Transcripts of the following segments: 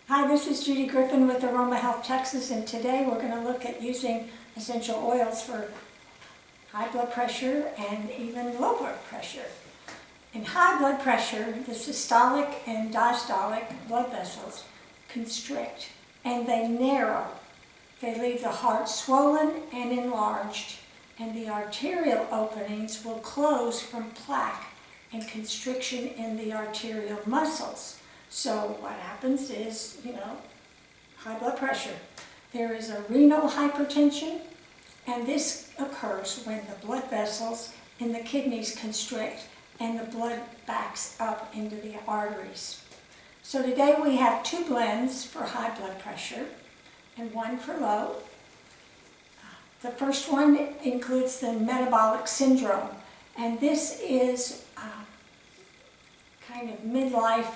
Hi, this is Judy Griffin with Aroma Health Texas, and today we're going to look at using essential oils for high blood pressure and even low blood pressure. In high blood pressure, the systolic and diastolic blood vessels constrict and they narrow. They leave the heart swollen and enlarged, and the arterial openings will close from plaque and constriction in the arterial muscles. So what happens is, high blood pressure. There is a renal hypertension, and this occurs when the blood vessels in the kidneys constrict and the blood backs up into the arteries. So today we have two blends for high blood pressure and one for low. The first one includes the metabolic syndrome, and this is kind of midlife.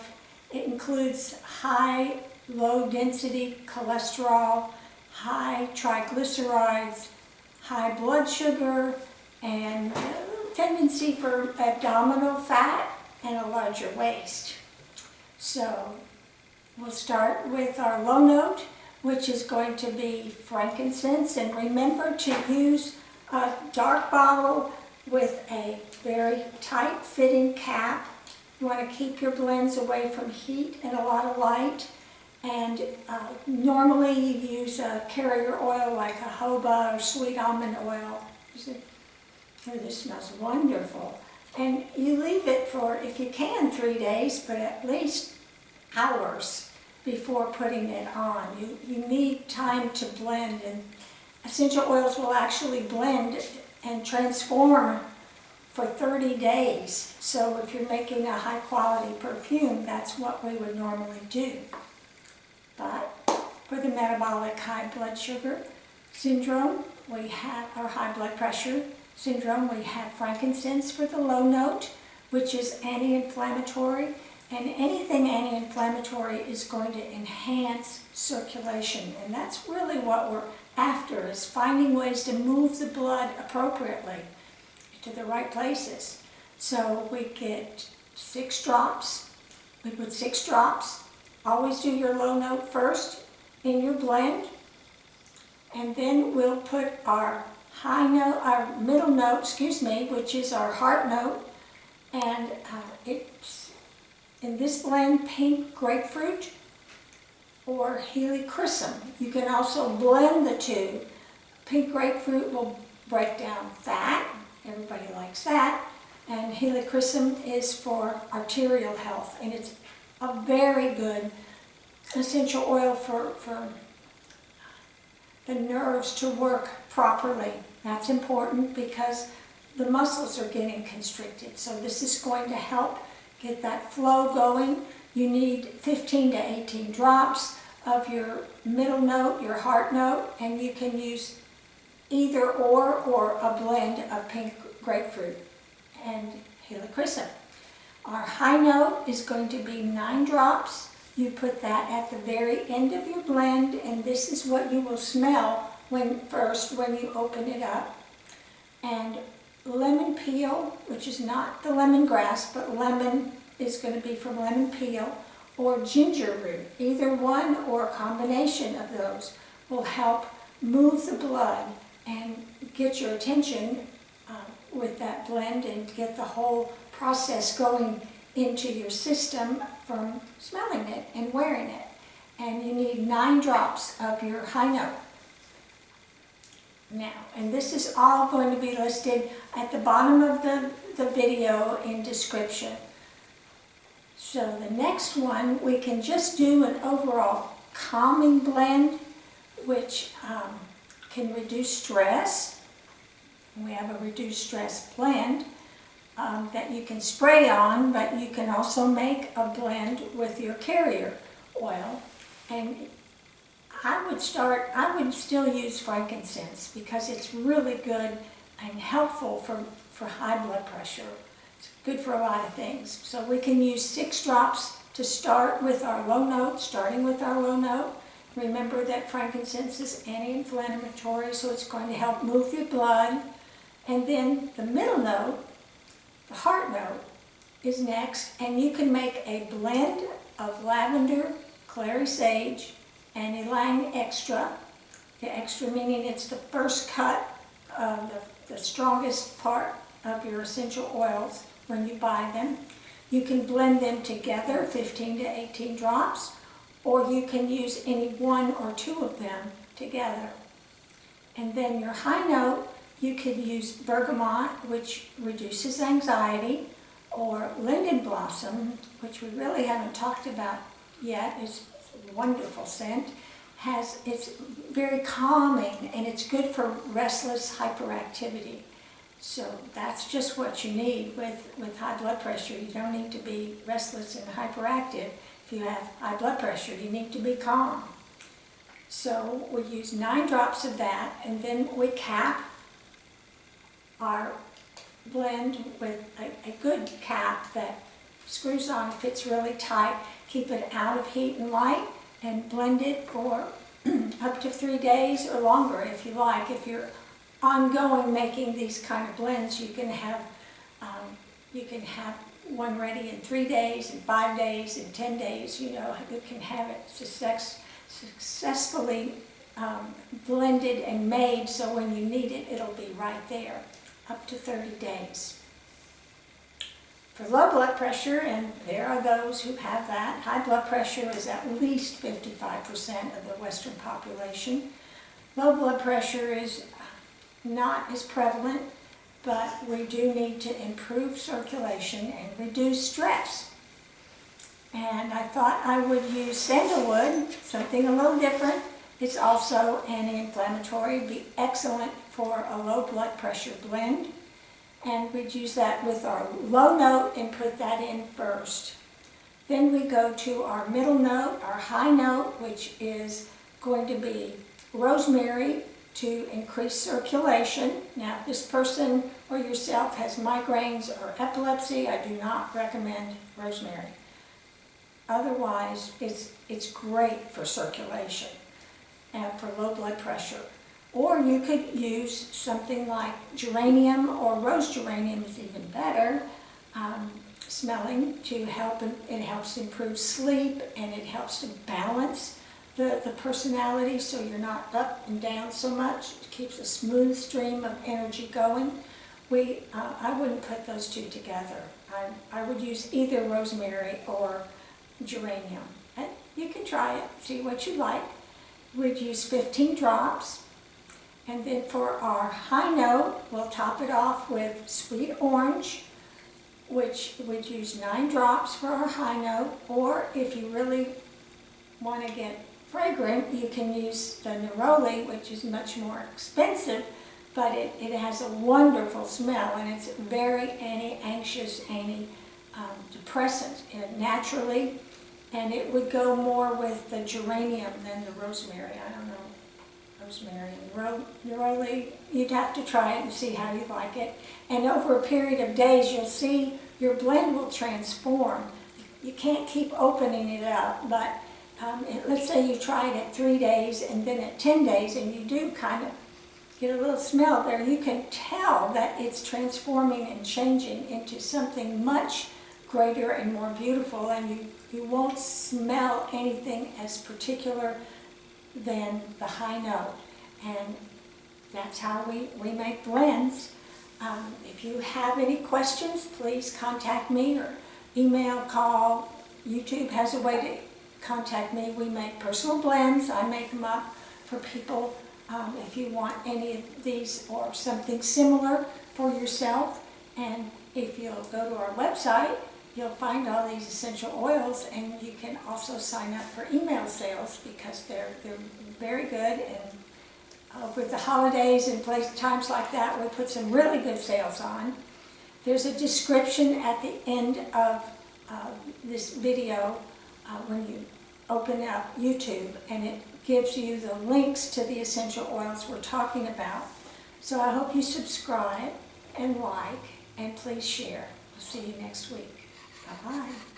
It includes high, low-density cholesterol, high triglycerides, high blood sugar, and a tendency for abdominal fat and a larger waist. So we'll start with our low note, which is going to be frankincense. And remember to use a dark bottle with a very tight-fitting cap. You want to keep your blends away from heat and a lot of light. And normally you use a carrier oil like a jojoba or sweet almond oil. Oh, this smells wonderful. And you leave it for, if you can, 3 days, but at least hours before putting it on. You need time to blend, and essential oils will actually blend and transform for 30 days. So if you're making a high quality perfume, that's what we would normally do. But for the metabolic high blood sugar syndrome, we have our high blood pressure syndrome, we have frankincense for the low note, which is anti-inflammatory. And anything anti-inflammatory is going to enhance circulation. And that's really what we're after, is finding ways to move the blood appropriately to the right places. So we get 6 drops. We put 6 drops. Always do your low note first in your blend. And then we'll put our high note, our middle note, which is our heart note. And it's in this blend pink grapefruit or helichrysum. You can also blend the two. Pink grapefruit will break down fat. Everybody likes that. And helichrysum is for arterial health, and it's a very good essential oil for the nerves to work properly. That's important because the muscles are getting constricted. So this is going to help get that flow going. You need 15 to 18 drops of your middle note, your heart note, and you can use either or a blend of pink grapefruit and helichrysum. Our high note is going to be 9 drops. You put that at the very end of your blend, and this is what you will smell when you open it up. And lemon peel, which is not the lemongrass, but lemon is going to be from lemon peel, or ginger root. Either one or a combination of those will help move the blood and get your attention with that blend and get the whole process going into your system from smelling it and wearing it. And you need 9 drops of your high note. Now, and this is all going to be listed at the bottom of the video in description. So the next one, we can just do an overall calming blend, which can reduce stress. We have a reduced stress blend that you can spray on, but you can also make a blend with your carrier oil. And I would still use frankincense because it's really good and helpful for high blood pressure. It's good for a lot of things. So we can use 6 drops to start with our low note, starting with our low note. Remember that frankincense is anti-inflammatory, so it's going to help move your blood. And then the middle note, the heart note, is next, and you can make a blend of lavender, clary sage, and ylang extra. The extra meaning it's the first cut of the strongest part of your essential oils when you buy them. You can blend them together, 15 to 18 drops, or you can use any one or two of them together. And then your high note, you could use bergamot, which reduces anxiety, or linden blossom, which we really haven't talked about yet. It's a wonderful scent. It's very calming, and it's good for restless hyperactivity. So that's just what you need with high blood pressure. You don't need to be restless and hyperactive. If you have high blood pressure, you need to be calm. So we use 9 drops of that, and then we cap our blend with a good cap that screws on, fits really tight. Keep it out of heat and light, and blend it for up to 3 days or longer if you like. If you're ongoing making these kind of blends, you can have one ready in 3 days, in 5 days, in 10 days. You know, you can have it successfully blended and made, so when you need it, it'll be right there, up to 30 days. For low blood pressure, and there are those who have that, high blood pressure is at least 55% of the Western population. Low blood pressure is not as prevalent, but we do need to improve circulation and reduce stress. And I thought I would use sandalwood, something a little different. It's also anti-inflammatory, it'd be excellent for a low blood pressure blend. And we'd use that with our low note and put that in first. Then we go to our middle note, our high note, which is going to be rosemary to increase circulation. Now, if this person or yourself has migraines or epilepsy, I do not recommend rosemary. Otherwise, it's great for circulation and for low blood pressure. Or you could use something like geranium, or rose geranium is even better smelling, to help. It helps improve sleep, and it helps to balance the personality so you're not up and down so much. It keeps a smooth stream of energy going. I wouldn't put those two together. I would use either rosemary or geranium. And you can try it, see what you like. We'd use 15 drops. And then for our high note, we'll top it off with sweet orange, which would use 9 drops for our high note. Or if you really want to get fragrant, you can use the neroli, which is much more expensive, but it has a wonderful smell, and it's very anti-anxious, anti-depressant naturally, and it would go more with the geranium than the rosemary. I don't know. Rosemary and neroli, you'd have to try it and see how you like it. And over a period of days, you'll see your blend will transform. You can't keep opening it up, but let's say you try it at 3 days and then at 10 days, and you do kind of get a little smell there. You can tell that it's transforming and changing into something much greater and more beautiful, and you won't smell anything as particular than the high note. And that's how we make blends. If you have any questions, please contact me, or email, call. YouTube has a way to contact me. We make personal blends. I make them up for people if you want any of these or something similar for yourself. And if you'll go to our website, you'll find all these essential oils, and you can also sign up for email sales, because they're very good. And over the holidays and times like that, we put some really good sales on. There's a description at the end of this video when you open up YouTube, and it gives you the links to the essential oils we're talking about. So I hope you subscribe and like, and please share. We'll see you next week. Bye-bye.